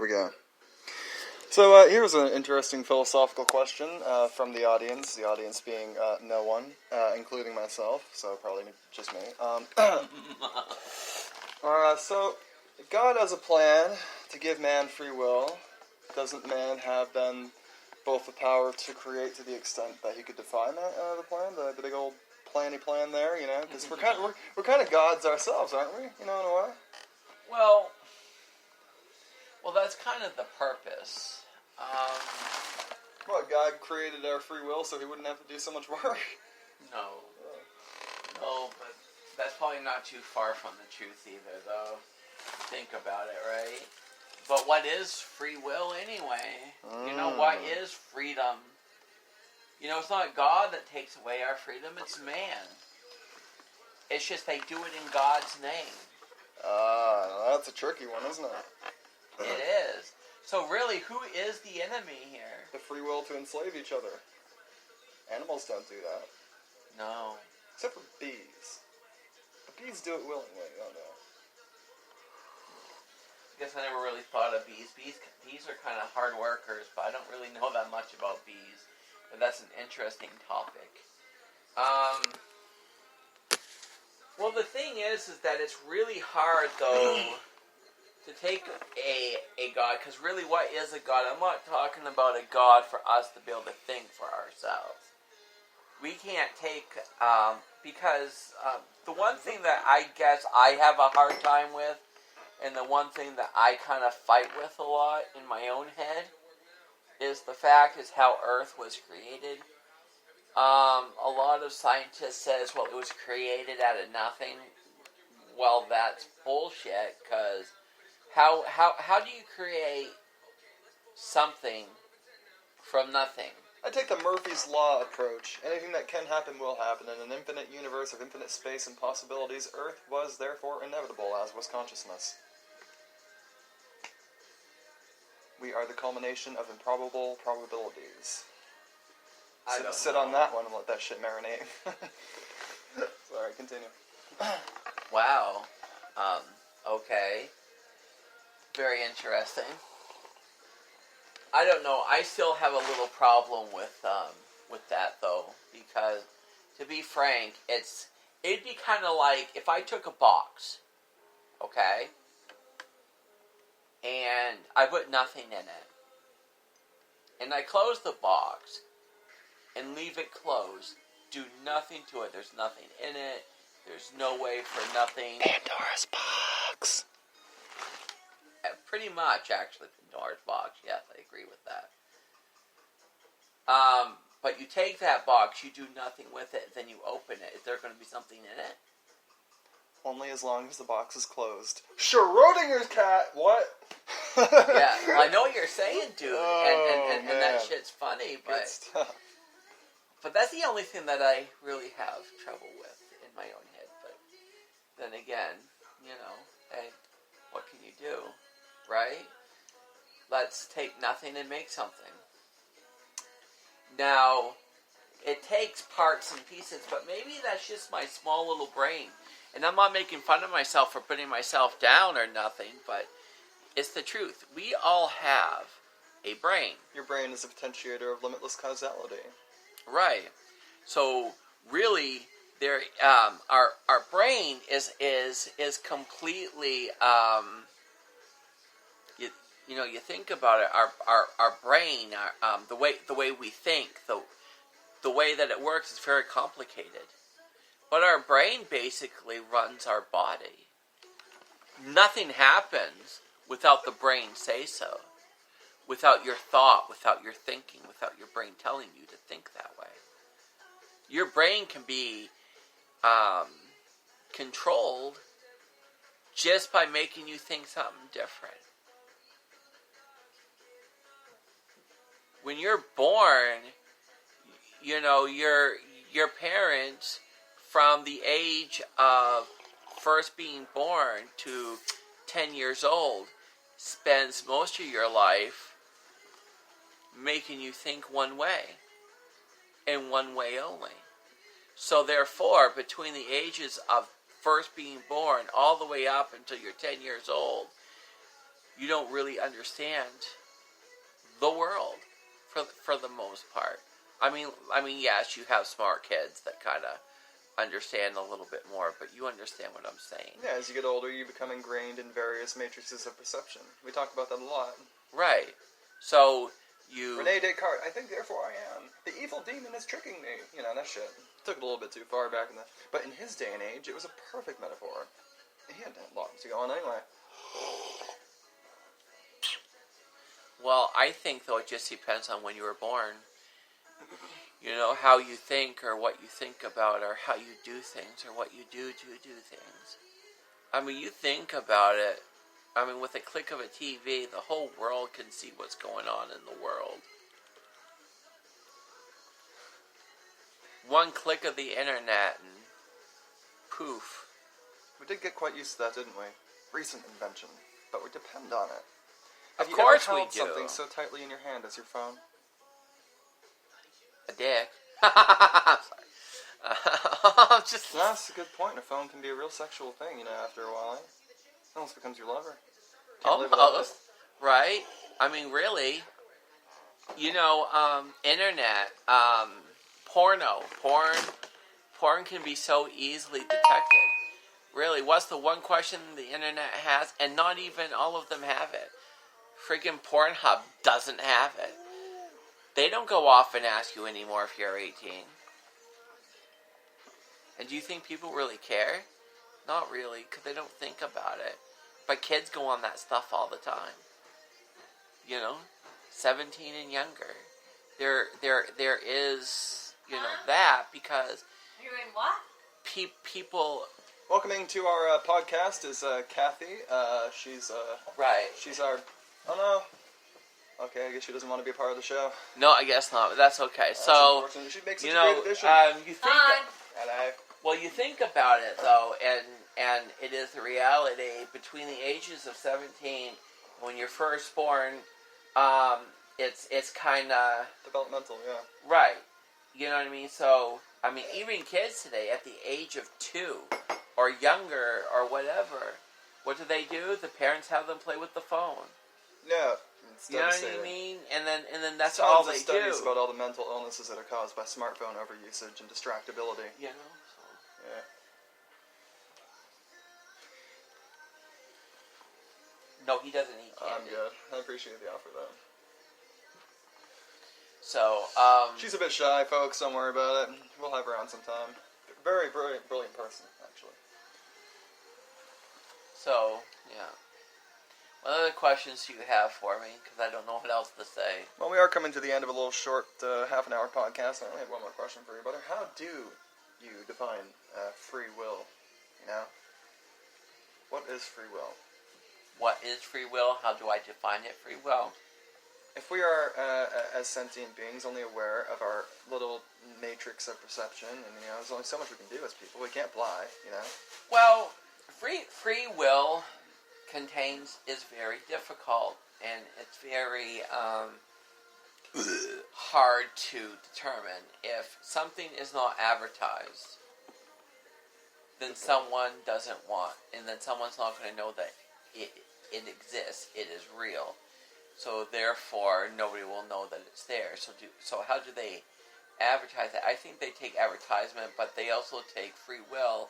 we go. So here's an interesting philosophical question from the audience being no one, including myself, so probably just me. So, if God has a plan to give man free will, doesn't man have then both the power to create to the extent that he could define the plan, the big old planny plan there, you know? Because we're kind of gods ourselves, aren't we? You know, in a way. Well, that's kind of the purpose. What, God created our free will so he wouldn't have to do so much work? No, but that's probably not too far from the truth either, though. Think about it, right? But what is free will anyway? You know, what is freedom? You know, it's not God that takes away our freedom, it's man. It's just they do it in God's name. That's a tricky one, isn't it? It is. So really, who is the enemy here? The free will to enslave each other. Animals don't do that. No. Except for bees. But bees do it willingly, don't they? I guess I never really thought of bees. Bees are kind of hard workers, but I don't really know that much about bees. But that's an interesting topic. Well, the thing is that it's really hard, though, to take a God, because really, what is a God? I'm not talking about a God for us to be able to think for ourselves. We can't take, because the one thing that I guess I have a hard time with, and the one thing that I kind of fight with a lot in my own head, is the fact is how Earth was created. A lot of scientists says, well, it was created out of nothing. Well, that's bullshit, because how do you create something from nothing? I take the Murphy's Law approach. Anything that can happen will happen. In an infinite universe of infinite space and possibilities, Earth was therefore inevitable, as was consciousness. We are the culmination of improbable probabilities. Sit on that one and let that shit marinate. Sorry, continue. Wow. Okay. Very interesting. I don't know. I still have a little problem with that though, because to be frank, it'd be kind of like if I took a box, okay, and I put nothing in it, and I close the box and leave it closed, do nothing to it. There's nothing in it. There's no way for nothing. Pandora's box. Pretty much, actually, Pandora's box. Yes, I agree with that. But you take that box, you do nothing with it, then you open it. Is there going to be something in it? Only as long as the box is closed. Schrodinger's cat. What? Yeah, well, I know what you're saying, dude, and that shit's funny, but that's the only thing that I really have trouble with in my own head. But then again, you know, hey, what can you do, right? Let's take nothing and make something. Now, it takes parts and pieces, but maybe that's just my small little brain. And I'm not making fun of myself for putting myself down or nothing, but it's the truth. We all have a brain. Your brain is a potentiator of limitless causality. Right. So really, there, our brain is completely. You think about it. Our brain, the way we think, the way that it works is very complicated. But our brain basically runs our body. Nothing happens without the brain say so. Without your thought, without your thinking, without your brain telling you to think that way. Your brain can be controlled just by making you think something different. When you're born, you know, your parents, from the age of first being born to 10 years old, spends most of your life making you think one way, and one way only. So therefore, between the ages of first being born all the way up until you're 10 years old, you don't really understand the world for the most part. I mean, yes, you have smart kids that kind of understand a little bit more, but you understand what I'm saying. Yeah, as you get older, you become ingrained in various matrices of perception. We talk about that a lot. Right. So, Rene Descartes, I think therefore I am. The evil demon is tricking me. You know, that shit. Took it a little bit too far back in the... But in his day and age, it was a perfect metaphor. He had a lot to go on anyway. Well, I think, though, it just depends on when you were born. You know, how you think or what you think about or how you do things or what you do things. I mean, you think about it. I mean, with a click of a TV, the whole world can see what's going on in the world. One click of the internet and poof. We did get quite used to that, didn't we? Recent invention. But we depend on it. Of course we Have you ever held do. something so tightly in your hand as your phone? A dick. I'm sorry. That's a good point. A phone can be a real sexual thing, you know, after a while. It almost becomes your lover. Almost. Right? I mean, really. You know, internet, porn can be so easily detected. Really, what's the one question the internet has? And not even all of them have it. Freaking Pornhub doesn't have it. They don't go off and ask you anymore if you're 18. And do you think people really care? Not really, because they don't think about it. But kids go on that stuff all the time. You know? 17 and younger. There is, you know, that because... You're in what? People... Welcoming to our podcast is Kathy. She's Right. She's our... Oh, no. Okay, I guess she doesn't want to be a part of the show. No, I guess not, but that's okay. So, she makes such you a know, great addition. you think... Hello. Well, you think about it, though, and it is the reality between the ages of 17 when you're first born, it's kind of... Developmental, yeah. Right. You know what I mean? So, I mean, even kids today, at the age of 2 or younger or whatever, what do? The parents have them play with the phone. Yeah. You know what I mean? And then that's Tons all of they studies do. about all the mental illnesses that are caused by smartphone overusage and distractibility. You know? So. Yeah. No, he doesn't eat candy. I'm good. I appreciate the offer, though. So, she's a bit shy, folks. Don't worry about it. We'll have her on sometime. Very brilliant person, actually. So, yeah. What other questions do you have for me? Because I don't know what else to say. Well, we are coming to the end of a little short half-an-hour podcast. I only have one more question for you, brother. How do you define free will? You know? What is free will? What is free will? How do I define it? Free will. If we are, as sentient beings, only aware of our little matrix of perception, and, you know, there's only so much we can do as people. We can't fly, you know? Well, free will is very difficult, and it's very hard to determine. If something is not advertised, then someone doesn't want, and then someone's not going to know that it exists, it is real. So therefore, nobody will know that it's there. So how do they advertise it? I think they take advertisement, but they also take free will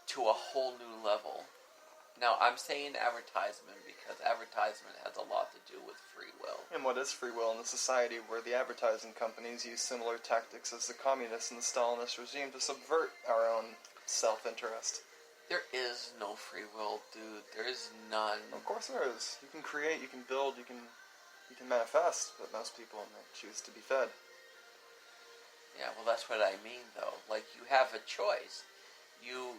to a whole new level. Now, I'm saying advertisement because advertisement has a lot to do with free will. And what is free will in a society where the advertising companies use similar tactics as the communists and the Stalinist regime to subvert our own self-interest? There is no free will, dude. There is none. Of course there is. You can create, you can build, you can manifest, but most people choose to be fed. Yeah, well, that's what I mean, though. Like, you have a choice. You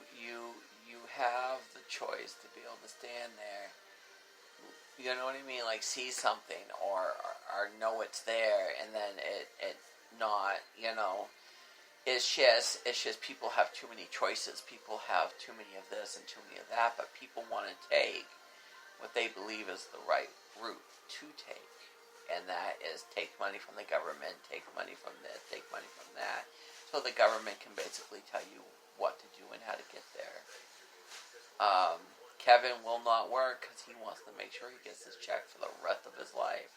have the choice to be able to stand there. You know what I mean? Like, see something or know it's there, and then it not, you know. It's just people have too many choices. People have too many of this and too many of that, but people want to take what they believe is the right route to take. And that is take money from the government, take money from this, take money from that. So the government can basically tell you what to do and how to get there. Kevin will not work because he wants to make sure he gets his check for the rest of his life.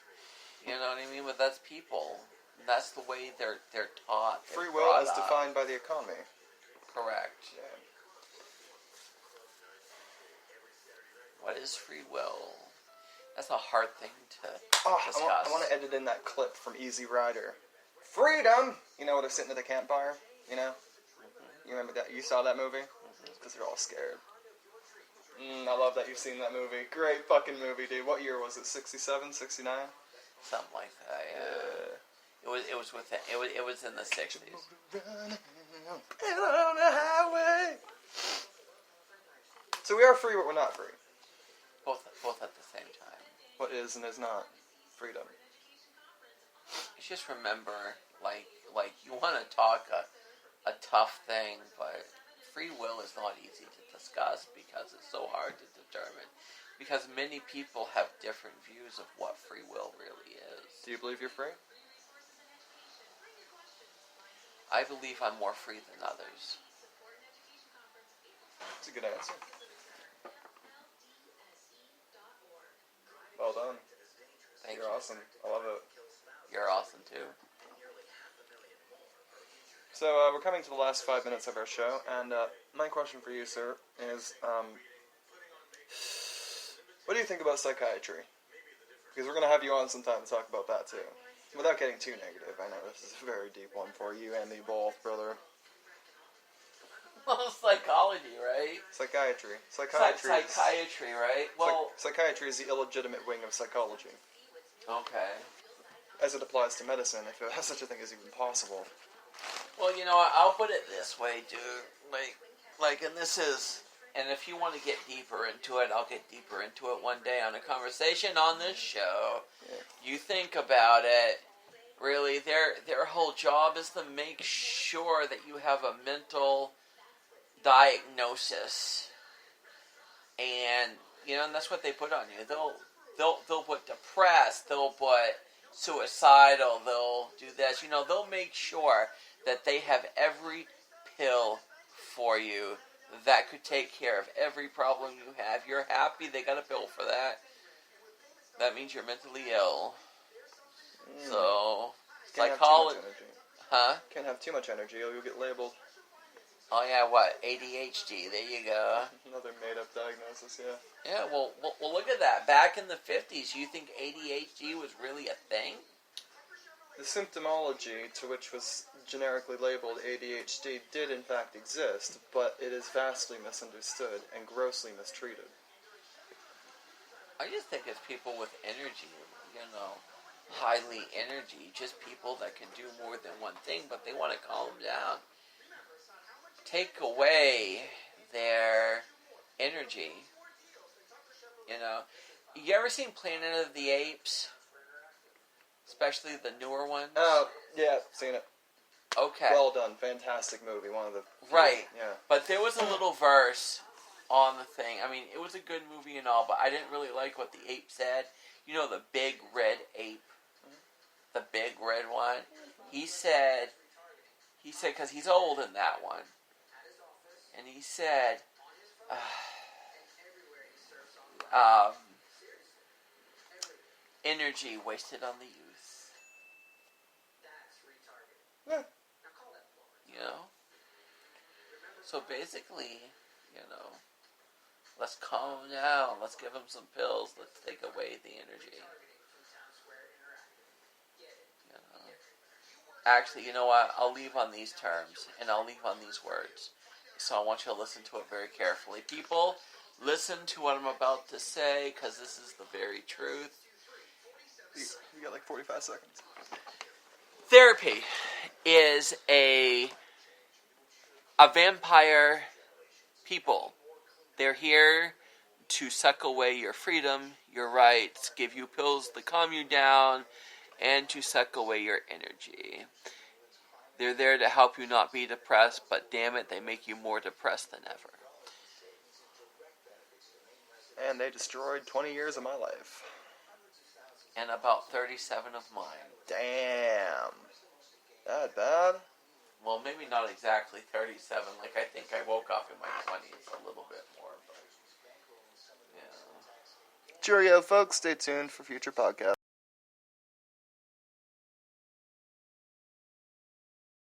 You know what I mean? But that's people. That's the way they're taught. Free will as defined by the economy. Correct. Yeah. What is free will? That's a hard thing to discuss. I want to edit in that clip from Easy Rider. Freedom! You know, when they're sitting at the campfire, you know? Mm-hmm. You remember that? You saw that movie? Because they're all scared. I love that you've seen that movie. Great fucking movie, dude. What year was it? 67, 69? Something like that, yeah. It was in the 60s. On the highway. So we are free, but we're not free. Both at the same time. What is and is not freedom? You just remember, like you want to talk a tough thing, but free will is not easy to discuss because it's so hard to determine. Because many people have different views of what free will really is. Do you believe you're free? I believe I'm more free than others. That's a good answer. Well done. Thank you. You're awesome. I love it. You're awesome too. So we're coming to the last 5 minutes of our show, and my question for you, sir, is what do you think about psychiatry? Because we're going to have you on sometime to talk about that too. Without getting too negative, I know this is a very deep one for you and me both, brother. Well, psychology, right? Psychiatry. Psychiatry, right? Well, psychiatry is the illegitimate wing of psychology. Okay. As it applies to medicine, if it has such a thing as even possible. Well, you know, I'll put it this way, dude. And this is, and if you want to get deeper into it, I'll get deeper into it one day on a conversation on this show. Yeah. You think about it. Really, their whole job is to make sure that you have a mental diagnosis, and you know, and that's what they put on you. They'll put depressed, they'll put suicidal, they'll do this. You know, they'll make sure that they have every pill for you that could take care of every problem you have. You're happy, they got a pill for that. That means you're mentally ill. So, psychology. Huh? Can't have too much energy, or you'll get labeled. Oh yeah, what? ADHD. There you go. Another made-up diagnosis, yeah. Yeah, well, look at that. Back in the 50s, you think ADHD was really a thing? The symptomology to which was generically labeled ADHD did in fact exist, but it is vastly misunderstood and grossly mistreated. I just think it's people with energy, you know, highly energy, just people that can do more than one thing, but they want to calm down. Take away their energy. You know, you ever seen Planet of the Apes? Especially the newer ones? Oh, yeah, seen it. Okay. Well done. Fantastic movie. One of the... Right. Yeah. But there was a little verse on the thing. I mean, it was a good movie and all, but I didn't really like what the ape said. You know, the big red ape? The big red one? He said, because he's old in that one. And he said, energy wasted on the youth. Yeah. You know? So basically, you know, let's calm down. Let's give him some pills. Let's take away the energy. You know? Actually, you know what? I'll leave on these terms, and I'll leave on these words. So I want you to listen to it very carefully. People, listen to what I'm about to say, because this is the very truth. You got like 45 seconds. Therapy is a vampire people. They're here to suck away your freedom, your rights, give you pills to calm you down, and to suck away your energy. They're there to help you not be depressed, but damn it, they make you more depressed than ever. And they destroyed 20 years of my life. And about 37 of mine. Damn. That bad? Well, maybe not exactly 37. Like, I think I woke up in my 20s a little bit more. But Cheerio, folks. Stay tuned for future podcasts.